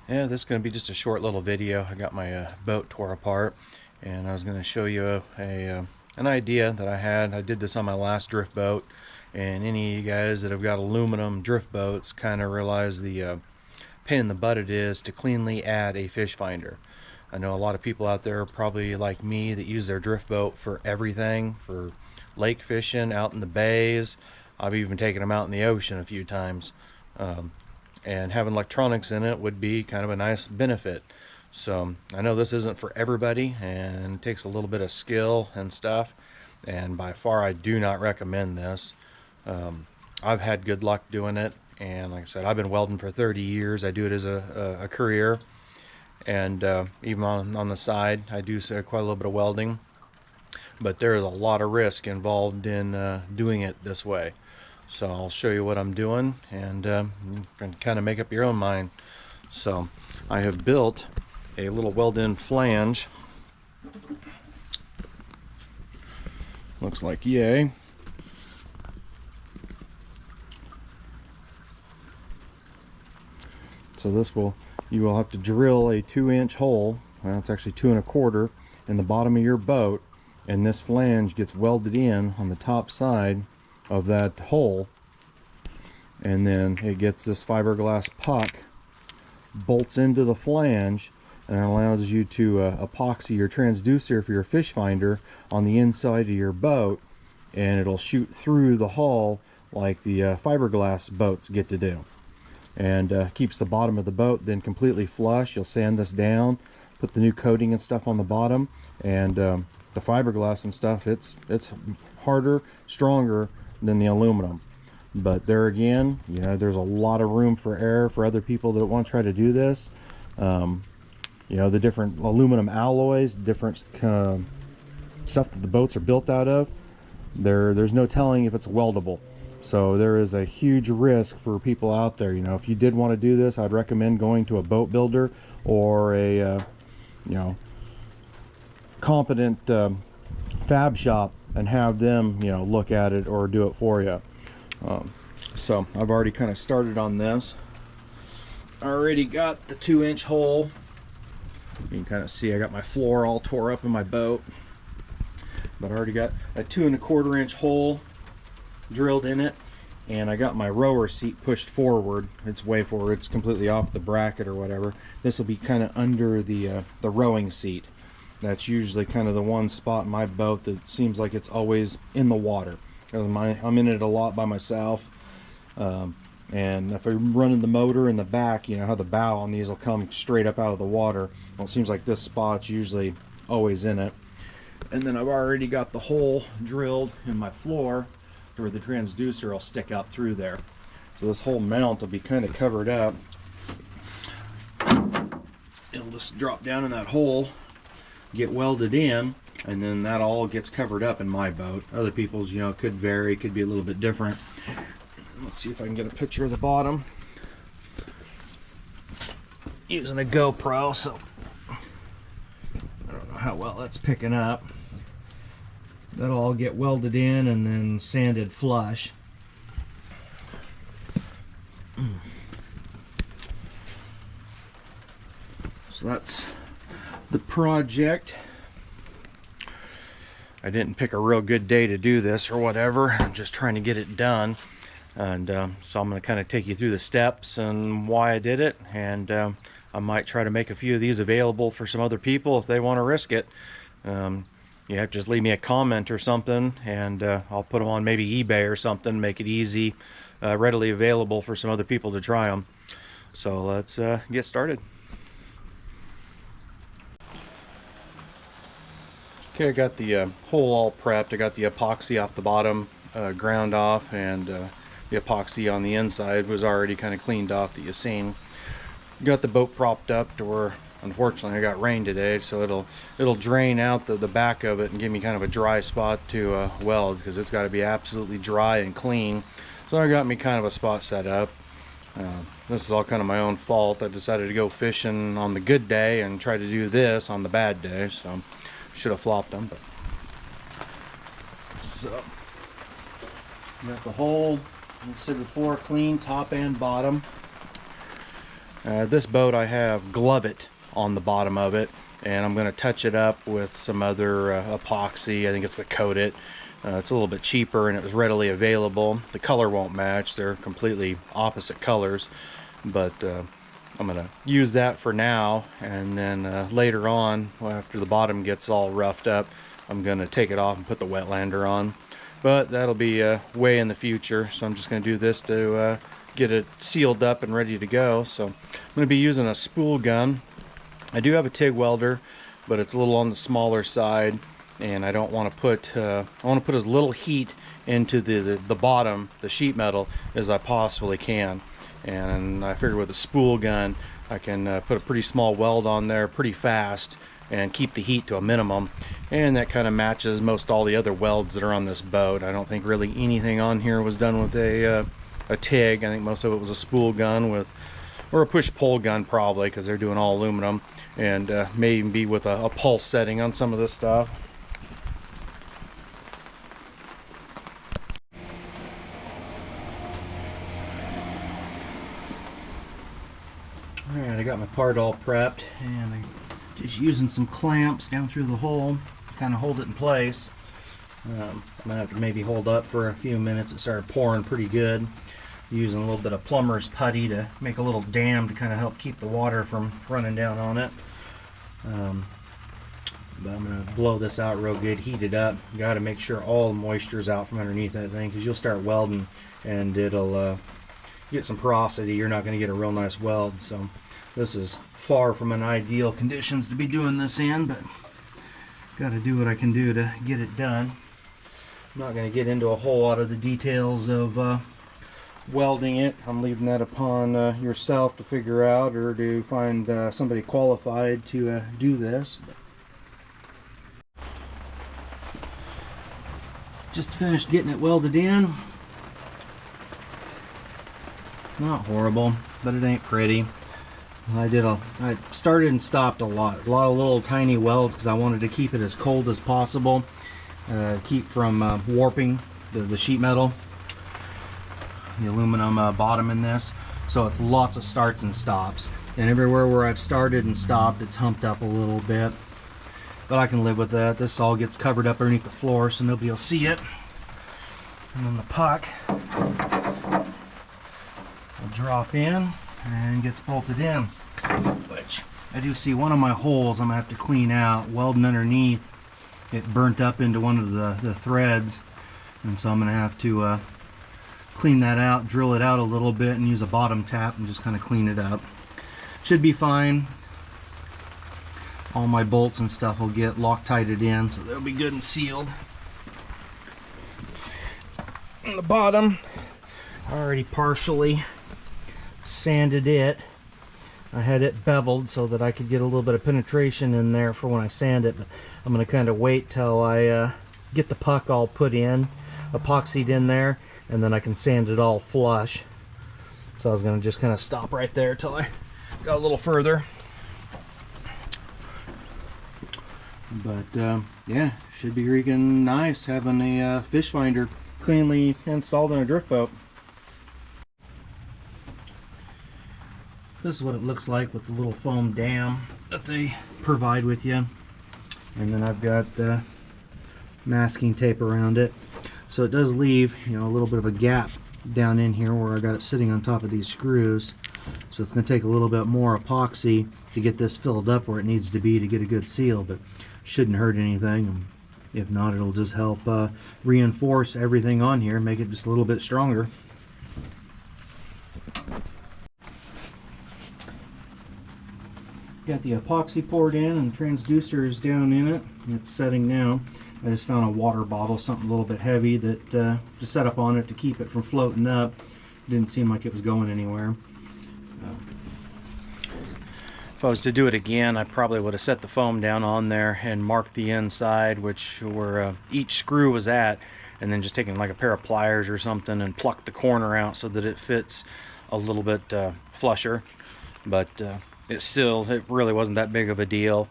Yeah, this is going to be just a short little video. I got my boat tore apart, and I was going to show you an idea that I had. I did this on my last drift boat, and any of you guys that have got aluminum drift boats kind of realize the pain in the butt it is to cleanly add a fish finder. I know a lot of people out there probably like me that use their drift boat for everything, for lake fishing, out in the bays. I've even taken them out in the ocean a few times. And having electronics in it would be kind of a nice benefit. So I know this isn't for everybody and it takes a little bit of skill and stuff, and by far I do not recommend this. I've had good luck doing it, and like I said, I've been welding for 30 years. I do it as a career, and even on the side I do quite a little bit of welding, but there is a lot of risk involved in doing it this way. So I'll show you what I'm doing, and you can kind of make up your own mind. So I have built a little weld-in flange. Looks like yay. So you will have to drill a 2-inch hole. Well, it's actually 2 1/4 in the bottom of your boat, and this flange gets welded in on the top side of that hole, and then it gets this fiberglass puck, bolts into the flange, and it allows you to epoxy your transducer for your fish finder on the inside of your boat, and it'll shoot through the hull like the fiberglass boats get to do, and keeps the bottom of the boat then completely flush. You'll sand this down, put the new coating and stuff on the bottom, and the fiberglass and stuff, it's harder, stronger than the aluminum. But there again, you know, there's a lot of room for error for other people that want to try to do this. You know, the different aluminum alloys, different stuff that the boats are built out of, there's no telling if it's weldable. So there is a huge risk for people out there. You know, if you did want to do this, I'd recommend going to a boat builder or a you know, competent fab shop and have them, you know, look at it or do it for you. So I've already kind of started on this. I already got the 2-inch hole. You can kind of see I got my floor all tore up in my boat, but I already got a 2 1/4-inch hole drilled in it, and I got my rower seat pushed forward. It's way forward, it's completely off the bracket or whatever. This will be kind of under the rowing seat. That's usually kind of the one spot in my boat that seems like it's always in the water. I'm in it a lot by myself, and if I'm running the motor in the back, you know how the bow on these will come straight up out of the water. Well, it seems like this spot's usually always in it. And then I've already got the hole drilled in my floor where the transducer will stick out through there. So this whole mount will be kind of covered up. It'll just drop down in that hole, get welded in, and then that all gets covered up in my boat. Other people's, you know, could vary, could be a little bit different. Let's see if I can get a picture of the bottom using a GoPro, so I don't know how well that's picking up. That'll all get welded in and then sanded flush. So that's the project. I didn't pick a real good day to do this or whatever. I'm just trying to get it done, and so I'm going to kind of take you through the steps and why I did it, and I might try to make a few of these available for some other people if they want to risk it. You have to just leave me a comment or something, and I'll put them on maybe eBay or something, make it easy, readily available for some other people to try them. So let's get started. Okay, I got the hole all prepped. I got the epoxy off the bottom ground off, and the epoxy on the inside was already kind of cleaned off that you've seen. Got the boat propped up to where, unfortunately, I got rain today, so it'll drain out the back of it and give me kind of a dry spot to weld, because it's got to be absolutely dry and clean. So I got me kind of a spot set up. This is all kind of my own fault. I decided to go fishing on the good day and try to do this on the bad day, so should have flopped them. But so got the hole, like I said before, clean top and bottom. This boat I have Glove It on the bottom of it, and I'm going to touch it up with some other epoxy. I think it's the Coat It. It's a little bit cheaper and it was readily available. The color won't match, they're completely opposite colors, but I'm going to use that for now, and then later on, after the bottom gets all roughed up, I'm going to take it off and put the Wetlander on. But that'll be way in the future, so I'm just going to do this to get it sealed up and ready to go. So I'm going to be using a spool gun. I do have a TIG welder, but it's a little on the smaller side, and I don't want to put I want to put as little heat into the bottom, the sheet metal, as I possibly can. And I figured with a spool gun I can put a pretty small weld on there pretty fast and keep the heat to a minimum, and that kind of matches most all the other welds that are on this boat. I don't think really anything on here was done with a TIG. I think most of it was a spool gun with, or a push-pull gun probably, because they're doing all aluminum, and may even be with a pulse setting on some of this stuff. Alright, I got my part all prepped, and I'm just using some clamps down through the hole to kind of hold it in place. I'm gonna have to maybe hold up for a few minutes. It started pouring pretty good. Using a little bit of plumber's putty to make a little dam to kind of help keep the water from running down on it. But I'm gonna blow this out real good, heat it up. You got to make sure all the moisture's out from underneath that thing, because you'll start welding and it'll get some porosity. You're not going to get a real nice weld. So this is far from an ideal conditions to be doing this in, but got to do what I can do to get it done. I'm not going to get into a whole lot of the details of welding it. I'm leaving that upon yourself to figure out, or to find somebody qualified to do this. Just finished getting it welded in. Not horrible, but it ain't pretty. I started and stopped a lot of little tiny welds, because I wanted to keep it as cold as possible, keep from warping the sheet metal, the aluminum bottom in this. So it's lots of starts and stops, and everywhere where I've started and stopped, it's humped up a little bit, but I can live with that. This all gets covered up underneath the floor, so nobody will see it. And then the puck will drop in and gets bolted in, which I do see one of my holes I'm gonna have to clean out. Welding underneath, it burnt up into one of the threads, and so I'm gonna have to clean that out, drill it out a little bit, and use a bottom tap and just kind of clean it up. Should be fine. All my bolts and stuff will get Loctited in, so they'll be good and sealed. On the bottom, I already partially sanded it. I had it beveled so that I could get a little bit of penetration in there for when I sand it, but I'm going to kind of wait till I get the puck all put in, epoxied in there, and then I can sand it all flush. So I was going to just kind of stop right there till I got a little further. But yeah, should be freaking nice having a fish finder cleanly installed in a drift boat. This is what it looks like with the little foam dam that they provide with you, and then I've got masking tape around it, so it does leave, you know, a little bit of a gap down in here where I got it sitting on top of these screws. So it's going to take a little bit more epoxy to get this filled up where it needs to be to get a good seal, but shouldn't hurt anything. If not, it'll just help reinforce everything on here, make it just a little bit stronger. Got the epoxy poured in, and the transducer is down in it. It's setting now. I just found a water bottle, something a little bit heavy, that just set up on it to keep it from floating up. Didn't seem like it was going anywhere. If I was to do it again, I probably would have set the foam down on there and marked the inside, which where each screw was at, and then just taken like a pair of pliers or something and plucked the corner out so that it fits a little bit flusher. But it really wasn't that big of a deal.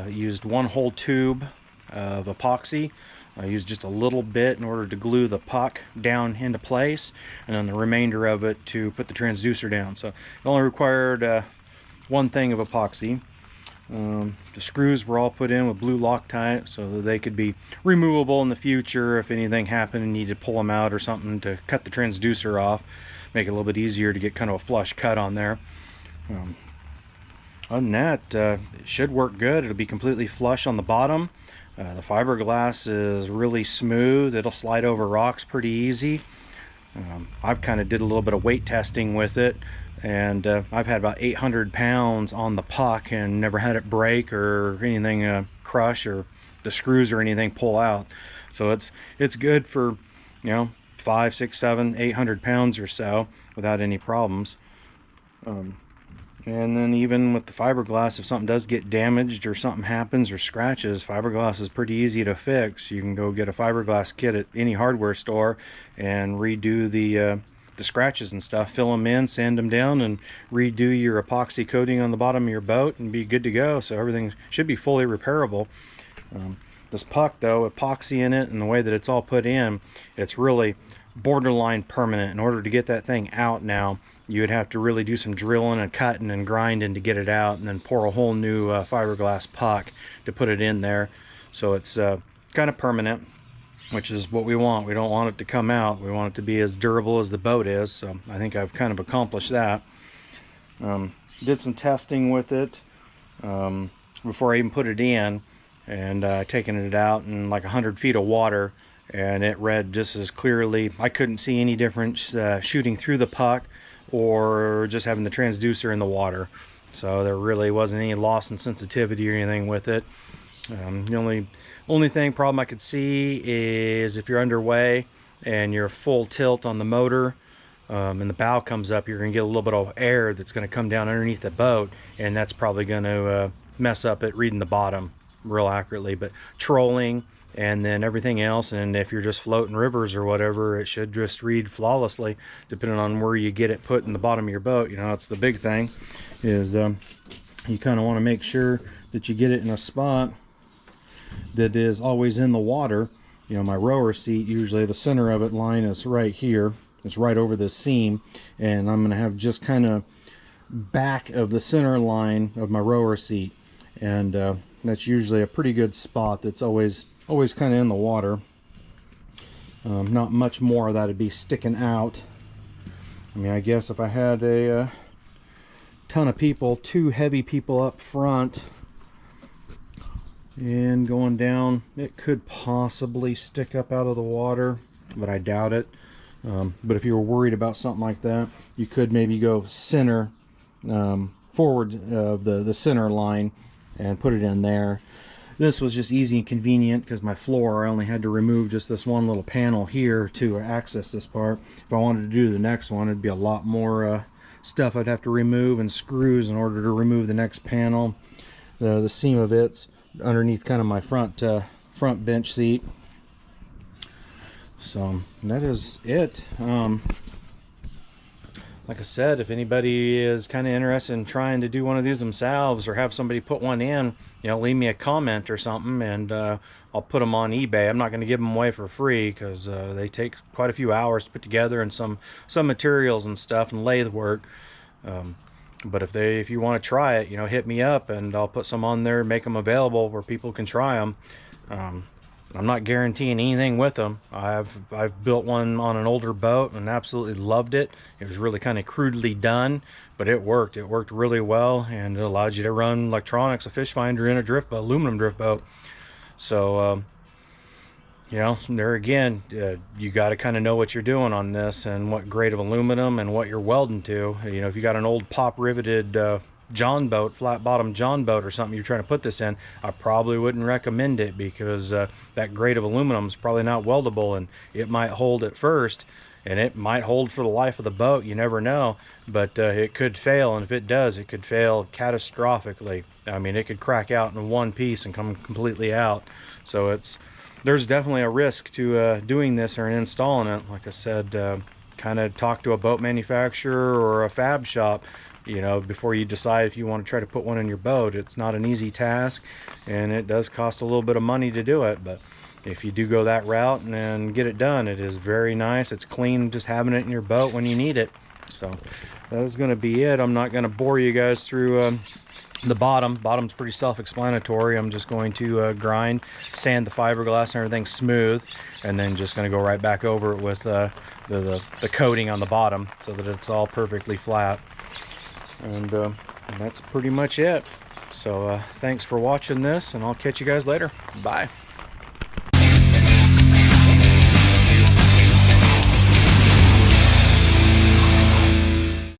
Used one whole tube of epoxy I used just a little bit in order to glue the puck down into place, and then the remainder of it to put the transducer down. So it only required one thing of epoxy. The screws were all put in with blue Loctite so that they could be removable in the future if anything happened and needed to pull them out or something to cut the transducer off, make it a little bit easier to get kind of a flush cut on there. Other than that, it should work good. It'll be completely flush on the bottom. The fiberglass is really smooth. It'll slide over rocks pretty easy. I've kind of did a little bit of weight testing with it, and I've had about 800 pounds on the puck and never had it break or anything crush or the screws or anything pull out. So it's good for, you know, 5, 6, 7, 800 pounds or so without any problems. And then even with the fiberglass, if something does get damaged or something happens or scratches, fiberglass is pretty easy to fix. You can go get a fiberglass kit at any hardware store and redo the scratches and stuff, fill them in, sand them down, and redo your epoxy coating on the bottom of your boat and be good to go. So everything should be fully repairable. This puck though, epoxy in it and the way that it's all put in, it's really borderline permanent. In order to get that thing out now, you would have to really do some drilling and cutting and grinding to get it out, and then pour a whole new fiberglass puck to put it in there. So it's kind of permanent, which is what we want. We don't want it to come out. We want it to be as durable as the boat is. So I think I've kind of accomplished that. Did some testing with it before I even put it in, and taking it out in like 100 feet of water, and it read just as clearly. I couldn't see any difference shooting through the puck or just having the transducer in the water. So there really wasn't any loss in sensitivity or anything with it. The only problem I could see is if you're underway and you're full tilt on the motor, and the bow comes up, you're going to get a little bit of air that's going to come down underneath the boat, and that's probably going to mess up at reading the bottom real accurately. But trolling and then everything else, and if you're just floating rivers or whatever, it should just read flawlessly, depending on where you get it put in the bottom of your boat. You know, it's the big thing is you kind of want to make sure that you get it in a spot that is always in the water. You know, my rower seat, usually the center of it line is right here. It's right over the seam, and I'm going to have just kind of back of the center line of my rower seat, and that's usually a pretty good spot that's always kind of in the water. Not much more of that would be sticking out. I mean, I guess if I had a ton of people, 2 heavy people up front and going down, it could possibly stick up out of the water, but I doubt it. But if you were worried about something like that, you could maybe go center forward of the center line and put it in there. This was just easy and convenient because my floor, I only had to remove just this one little panel here to access this part. If I wanted to do the next one, it'd be a lot more stuff I'd have to remove and screws in order to remove the next panel. The seam of it's underneath kind of my front bench seat. So that is it. Like I said, if anybody is kind of interested in trying to do one of these themselves or have somebody put one in, you know, leave me a comment or something, and I'll put them on eBay. I'm not going to give them away for free because they take quite a few hours to put together, and some materials and stuff and lathe work. But if you want to try it, you know, hit me up and I'll put some on there, make them available where people can try them. I'm not guaranteeing anything with them. I've built one on an older boat and absolutely loved it. It was really kind of crudely done, but it worked. It worked really well, and it allowed you to run electronics, a fish finder, in a drift boat, aluminum drift boat. So, you know, there again, you got to kind of know what you're doing on this and what grade of aluminum and what you're welding to. You know, if you got an old pop riveted John boat, flat bottom John boat or something you're trying to put this in, I probably wouldn't recommend it because that grade of aluminum is probably not weldable, and it might hold at first and it might hold for the life of the boat. You never know, but it could fail, and if it does, it could fail catastrophically. I mean, it could crack out in one piece and come completely out. So there's definitely a risk to doing this or installing it. Like I said, kind of talk to a boat manufacturer or a fab shop, you know, before you decide if you want to try to put one in your boat. It's not an easy task, and it does cost a little bit of money to do it, but if you do go that route and get it done. It is very nice. It's clean just having it in your boat when you need it. So that is going to be it. I'm not going to bore you guys through the bottom's pretty self-explanatory. I'm just going to grind, sand the fiberglass and everything smooth, and then just going to go right back over it with the coating on the bottom so that it's all perfectly flat. And that's pretty much it. So thanks for watching this, and I'll catch you guys later. Bye.